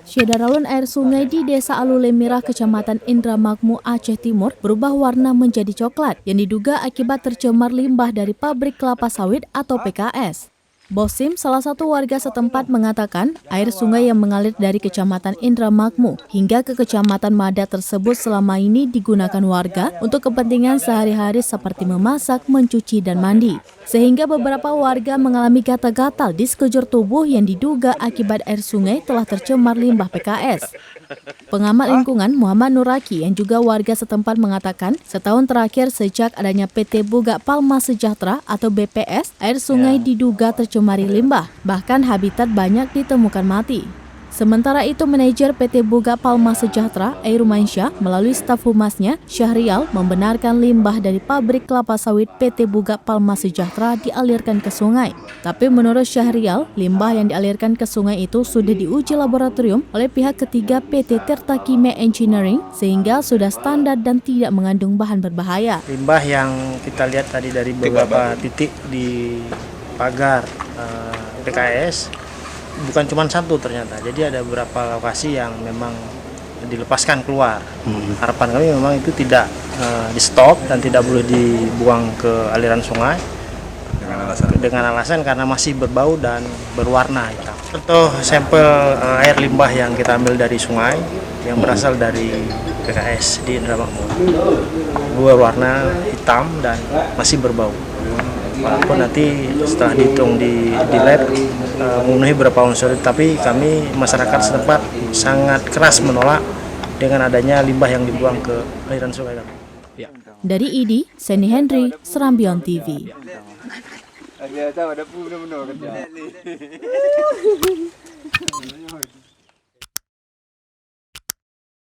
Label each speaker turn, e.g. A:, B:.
A: Syederalun air sungai di Desa Alulemirah, Kecamatan Indramayu, Aceh Timur berubah warna menjadi coklat yang diduga akibat tercemar limbah dari pabrik kelapa sawit atau PKS. Bosim, salah satu warga setempat, mengatakan air sungai yang mengalir dari Kecamatan Indramayu hingga ke Kecamatan Mada tersebut selama ini digunakan warga untuk kepentingan sehari-hari seperti memasak, mencuci, dan mandi. Sehingga beberapa warga mengalami gatal-gatal di sekujur tubuh yang diduga akibat air sungai telah tercemar limbah PKS. Pengamat lingkungan Muhammad Nuraki yang juga warga setempat mengatakan setahun terakhir sejak adanya PT Buga Palma Sejahtera atau BPS, air sungai diduga tercemari limbah, bahkan habitat banyak ditemukan mati. Sementara itu, manajer PT Buga Palma Sejahtera, Airumansyah, melalui staf humasnya, Syahrial, membenarkan limbah dari pabrik kelapa sawit PT Buga Palma Sejahtera dialirkan ke sungai. Tapi menurut Syahrial, limbah yang dialirkan ke sungai itu sudah diuji laboratorium oleh pihak ketiga PT Tirta Kimia Engineering, sehingga sudah standar dan tidak mengandung bahan berbahaya.
B: Limbah yang kita lihat tadi dari beberapa titik di pagar PKS, bukan cuma satu ternyata, jadi ada beberapa lokasi yang memang dilepaskan keluar. Harapan kami memang itu tidak di stop dan tidak boleh dibuang ke aliran sungai dengan alasan karena masih berbau dan berwarna hitam. Contoh sampel air limbah yang kita ambil dari sungai yang berasal dari PKS di Indramayu berwarna hitam dan masih berbau. Walaupun nanti setelah dihitung di lab memenuhi beberapa unsur, tapi kami masyarakat setempat sangat keras menolak dengan adanya limbah yang dibuang ke aliran sungai kami. Ya.
A: Dari ID, Seni Henry, Serambion TV.
C: Ada